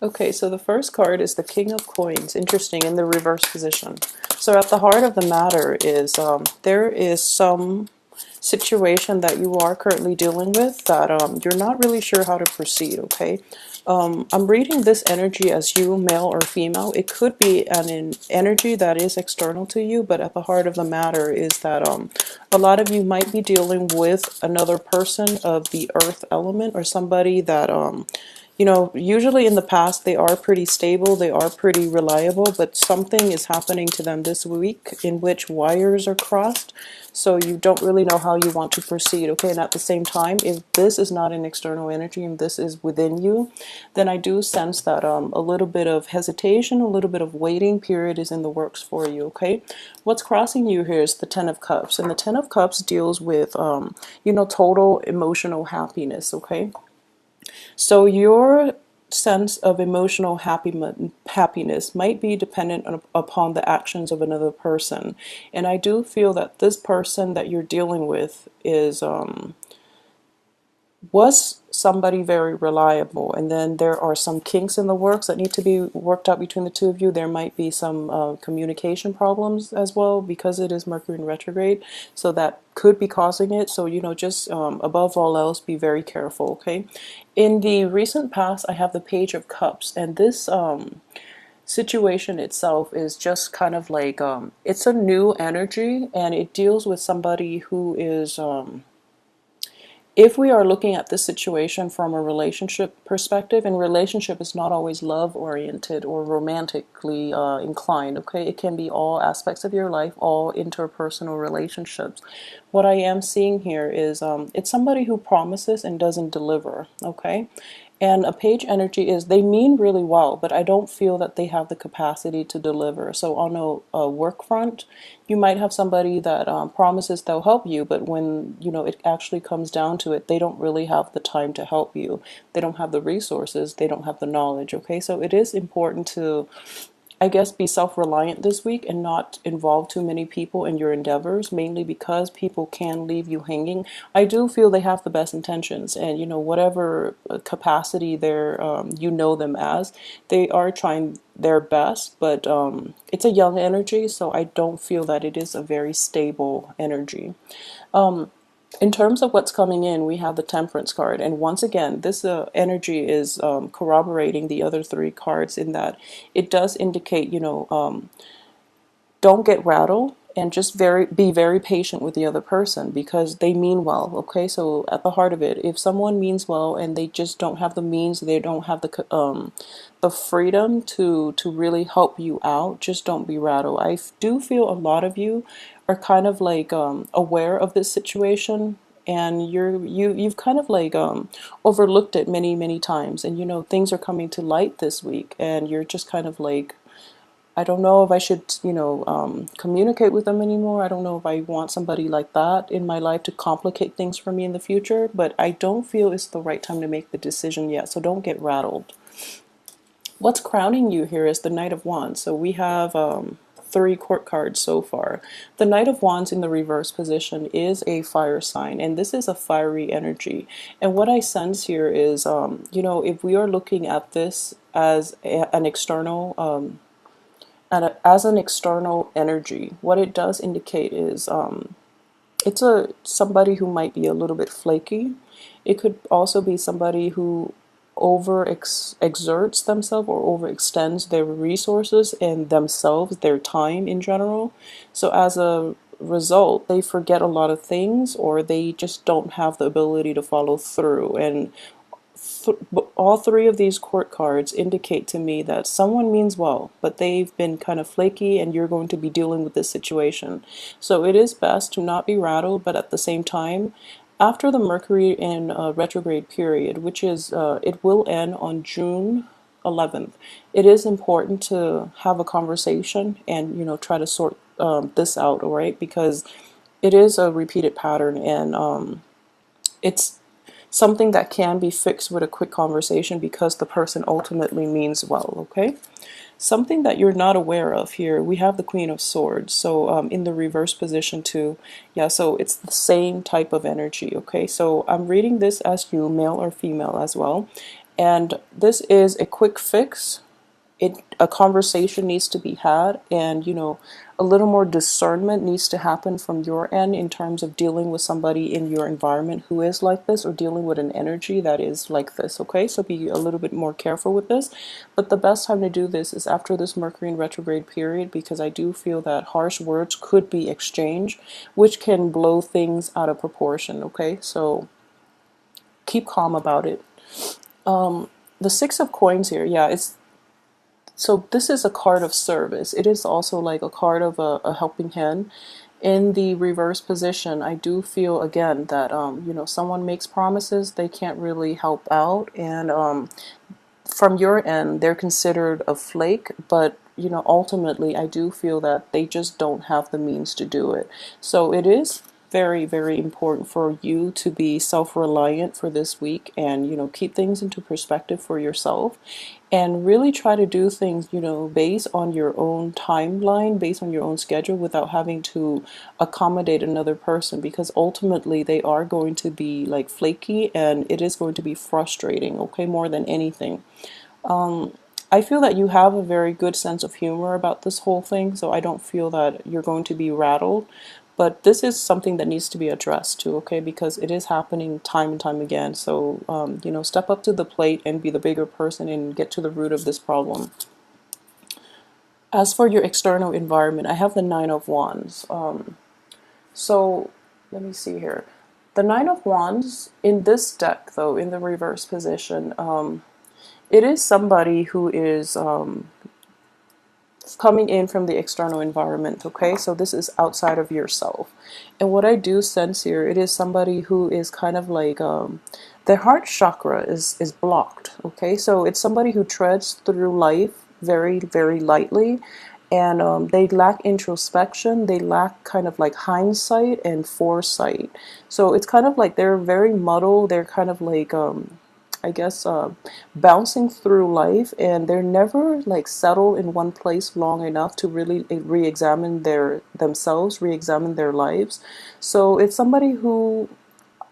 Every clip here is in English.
Okay, so the first card is the King of Coins. Interesting, in the reverse position. So at the heart of the matter is there is some situation that you are currently dealing with that you're not really sure how to proceed, okay? I'm reading this energy as you, male or female. It could be an energy that is external to you, but at the heart of the matter is that a lot of you might be dealing with another person of the earth element, or somebody that you know, usually in the past they are pretty stable, they are pretty reliable, but something is happening to them this week in which wires are crossed, so you don't really know how you want to proceed, okay? And at the same time, if this is not an external energy and this is within you, then I do sense that a little bit of hesitation, a little bit of waiting period is in the works for you, okay? What's crossing you here is the Ten of Cups, and the Ten of Cups deals with, you know, total emotional happiness, okay? So your sense of emotional happiness might be dependent upon the actions of another person. And I do feel that this person that you're dealing with is was somebody very reliable, and then there are some kinks in the works that need to be worked out between the two of you. There might be some communication problems as well, because it is Mercury in retrograde, so that could be causing it. So, you know, just above all else, be very careful, okay? In the recent past, I have the Page of Cups, and this situation itself is just kind of like it's a new energy, and it deals with somebody who is if we are looking at this situation from a relationship perspective, and relationship is not always love oriented or romantically inclined, okay? It can be all aspects of your life, all interpersonal relationships. What I am seeing here is it's somebody who promises and doesn't deliver, okay? And a page energy is they mean really well, but I don't feel that they have the capacity to deliver. So on a work front, you might have somebody that promises they'll help you, but when you know it actually comes down to it, they don't really have the time to help you. They don't have the resources. They don't have the knowledge. Okay, so it is important to, I guess, be self-reliant this week and not involve too many people in your endeavors, mainly because people can leave you hanging. I do feel they have the best intentions, and you know, whatever capacity they're you know them as, they are trying their best, but it's a young energy, so I don't feel that it is a very stable energy. In terms of what's coming in, we have the Temperance card, and once again, this energy is corroborating the other three cards in that it does indicate, you know, don't get rattled, and just be very patient with the other person, because they mean well, okay? So at the heart of it, if someone means well and they just don't have the means, they don't have the freedom to really help you out, just don't be rattled. I do feel a lot of you are kind of like aware of this situation, and you've kind of like overlooked it many times, and you know, things are coming to light this week, and you're just kind of like, I don't know if I should, you know, communicate with them anymore. I don't know if I want somebody like that in my life to complicate things for me in the future, but I don't feel it's the right time to make the decision yet, so don't get rattled. What's crowning you here is the Knight of Wands. So we have three court cards so far. The Knight of Wands in the reverse position is a fire sign, and this is a fiery energy. And what I sense here is, you know, if we are looking at this as an external as an external energy, what it does indicate is it's somebody who might be a little bit flaky. It could also be somebody who exerts themselves or overextends their resources and themselves, their time in general. So as a result, they forget a lot of things, or they just don't have the ability to follow through. And all three of these court cards indicate to me that someone means well, but they've been kind of flaky, and you're going to be dealing with this situation. So it is best to not be rattled, but at the same time, after the Mercury in retrograde period, which is, it will end on June 11th, it is important to have a conversation and, you know, try to sort this out, all right? Because it is a repeated pattern, and it's something that can be fixed with a quick conversation, because the person ultimately means well, okay? Something that you're not aware of here, we have the Queen of Swords. So in the reverse position too, yeah, so it's the same type of energy, okay? So I'm reading this as you, male or female as well. And this is a quick fix. A conversation needs to be had, and a little more discernment needs to happen from your end in terms of dealing with somebody in your environment who is like this, or dealing with an energy that is like this. Okay, so be a little bit more careful with this. But the best time to do this is after this Mercury in retrograde period, because I do feel that harsh words could be exchanged, which can blow things out of proportion. Okay, so keep calm about it. The Six of Coins here, yeah, it's so this is a card of service. It is also like a card of a helping hand. In the reverse position, I do feel again that someone makes promises they can't really help out, and from your end they're considered a flake, but ultimately I do feel that they just don't have the means to do it. So it is very, very important for you to be self-reliant for this week, and keep things into perspective for yourself, and really try to do things based on your own timeline, based on your own schedule, without having to accommodate another person, because ultimately they are going to be like flaky, and it is going to be frustrating, okay, more than anything. I feel that you have a very good sense of humor about this whole thing, so I don't feel that you're going to be rattled. But this is something that needs to be addressed too, okay? Because it is happening time and time again. So, step up to the plate and be the bigger person and get to the root of this problem. As for your external environment, I have the Nine of Wands. So, let me see here. The Nine of Wands in this deck, though, in the reverse position, it is somebody who is coming in from the external environment, okay? So this is outside of yourself. And what I do sense here, it is somebody who is kind of like their heart chakra is blocked, okay? So it's somebody who treads through life very, very lightly, and they lack introspection, they lack kind of like hindsight and foresight. So it's kind of like they're very muddled, they're kind of like I guess bouncing through life, and they're never like settled in one place long enough to really re-examine themselves, re-examine their lives. So it's somebody who,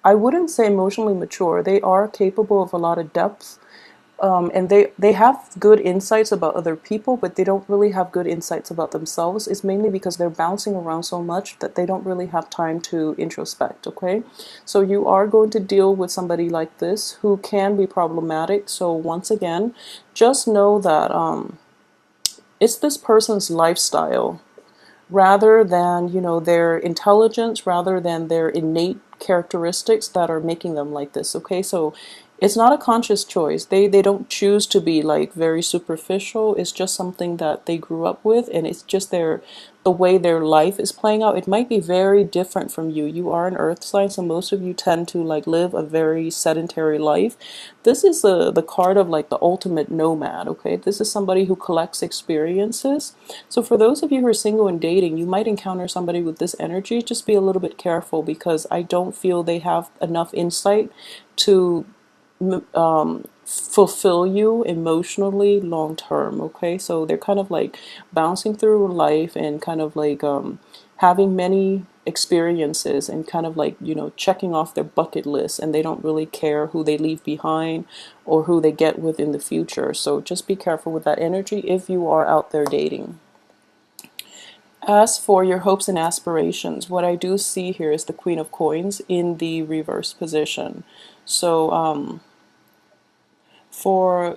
I wouldn't say emotionally mature. They are capable of a lot of depth, and they have good insights about other people, but they don't really have good insights about themselves. It's mainly because they're bouncing around so much that they don't really have time to introspect, okay? So you are going to deal with somebody like this who can be problematic. So once again, just know that it's this person's lifestyle rather than their intelligence, rather than their innate characteristics that are making them like this, okay? So it's not a conscious choice. They don't choose to be like very superficial. It's just something that they grew up with, and it's just the way their life is playing out. It might be very different from you. You are an earth sign, so most of you tend to like live a very sedentary life. This is the card of like the ultimate nomad, okay? This is somebody who collects experiences. So for those of you who are single and dating, you might encounter somebody with this energy. Just be a little bit careful, because I don't feel they have enough insight to fulfill you emotionally long term, okay? So they're kind of like bouncing through life, and kind of like having many experiences, and kind of like checking off their bucket list, and they don't really care who they leave behind or who they get with in the future. So just be careful with that energy if you are out there dating. As for your hopes and aspirations, what I do see here is the Queen of Coins in the reverse position. So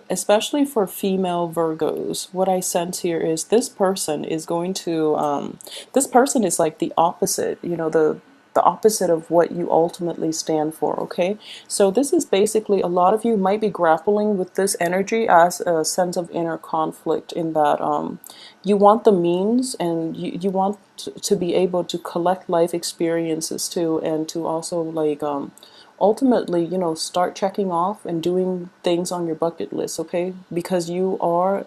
especially for female Virgos, what I sense here is this person is going to this person is like the opposite, the opposite of what you ultimately stand for, okay? So this is basically, a lot of you might be grappling with this energy as a sense of inner conflict, in that you want the means, and you want to be able to collect life experiences too, and to also like ultimately, start checking off and doing things on your bucket list, okay? Because you are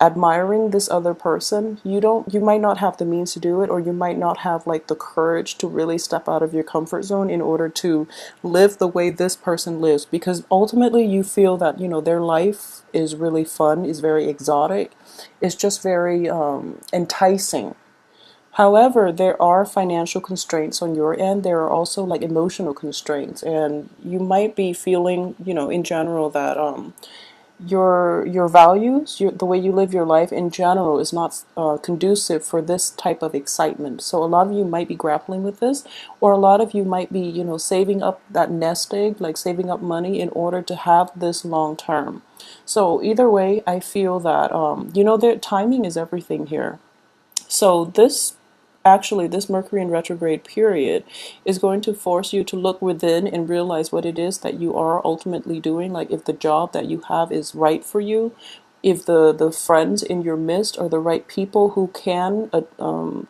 admiring this other person. You might not have the means to do it, or you might not have like the courage to really step out of your comfort zone in order to live the way this person lives, because ultimately you feel that, their life is really fun, is very exotic, it's just very enticing. However, there are financial constraints on your end. There are also like emotional constraints, and you might be feeling, in general that your values, the way you live your life in general is not conducive for this type of excitement. So a lot of you might be grappling with this, or a lot of you might be, saving up that nest egg, like saving up money in order to have this long term. So either way, I feel that, the timing is everything here. So this Mercury in retrograde period is going to force you to look within and realize what it is that you are ultimately doing. Like if the job that you have is right for you, if the friends in your midst are the right people who can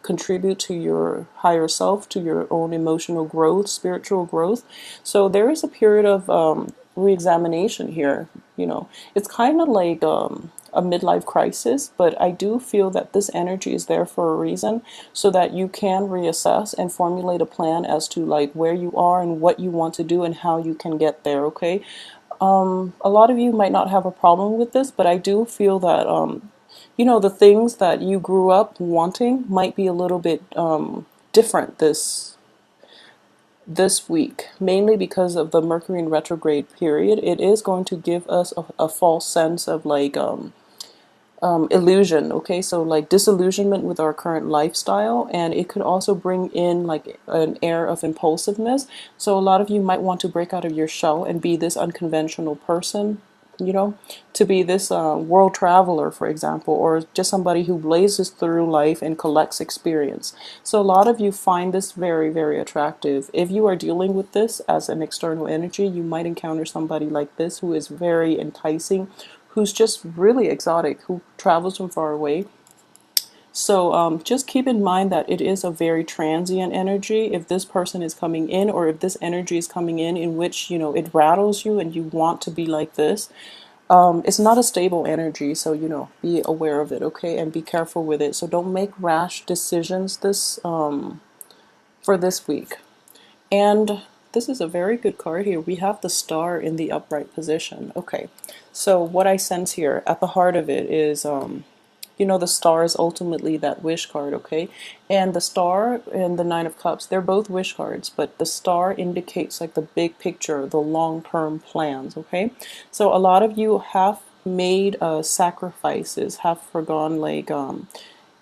contribute to your higher self, to your own emotional growth, spiritual growth. So there is a period of re-examination here. It's kind of like a midlife crisis, but I do feel that this energy is there for a reason, so that you can reassess and formulate a plan as to like where you are and what you want to do and how you can get there. Okay. A lot of you might not have a problem with this, but I do feel that the things that you grew up wanting might be a little bit different this week, mainly because of the Mercury in retrograde period. It is going to give us a false sense of like illusion. Okay, so like disillusionment with our current lifestyle, and it could also bring in like an air of impulsiveness. So a lot of you might want to break out of your shell and be this unconventional person, to be this world traveler, for example, or just somebody who blazes through life and collects experience. So a lot of you find this very, very attractive. If you are dealing with this as an external energy, you might encounter somebody like this who is very enticing, who's just really exotic, who travels from far away. So just keep in mind that it is a very transient energy. If this person is coming in, or if this energy is coming in which, it rattles you and you want to be like this, it's not a stable energy. So, be aware of it, okay? And be careful with it. So don't make rash decisions for this week. And this is a very good card here. We have the star in the upright position. Okay, so what I sense here at the heart of it is, the star is ultimately that wish card, okay? And the star and the Nine of Cups, they're both wish cards, but the star indicates like the big picture, the long-term plans, okay? So a lot of you have made sacrifices, have forgone like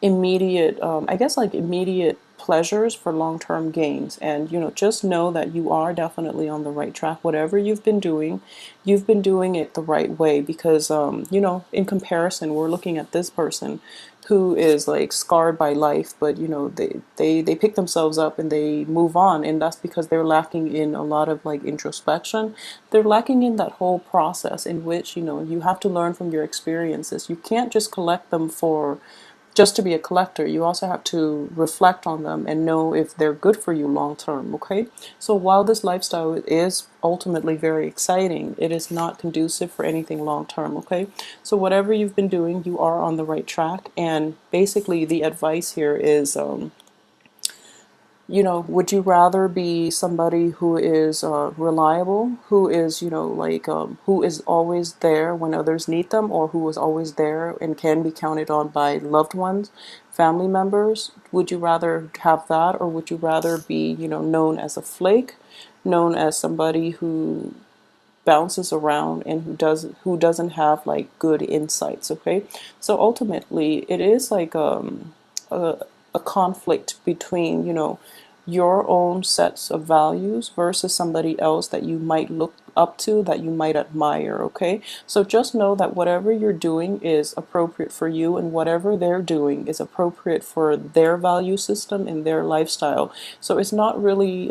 immediate, I guess like immediate pleasures for long-term gains. And just know that you are definitely on the right track. Whatever you've been doing it the right way, because in comparison, we're looking at this person who is like scarred by life, but they pick themselves up and they move on, and that's because they're lacking in a lot of like introspection. They're lacking in that whole process in which you have to learn from your experiences. You can't just collect them for just to be a collector. You also have to reflect on them and know if they're good for you long term, okay? So while this lifestyle is ultimately very exciting, it is not conducive for anything long term, okay? So whatever you've been doing, you are on the right track. And basically the advice here is, would you rather be somebody who is reliable, who is, who is always there when others need them, or who is always there and can be counted on by loved ones, family members? Would you rather have that, or would you rather be, known as a flake, known as somebody who bounces around and who doesn't have like good insights, okay? So ultimately, it is like a, a conflict between, your own sets of values versus somebody else that you might look up to, that you might admire, okay? So just know that whatever you're doing is appropriate for you, and whatever they're doing is appropriate for their value system and their lifestyle. So it's not really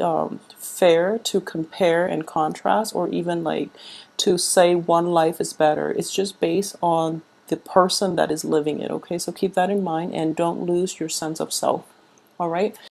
fair to compare and contrast, or even like to say one life is better. It's just based on the person that is living it, okay? So keep that in mind and don't lose your sense of self. All right.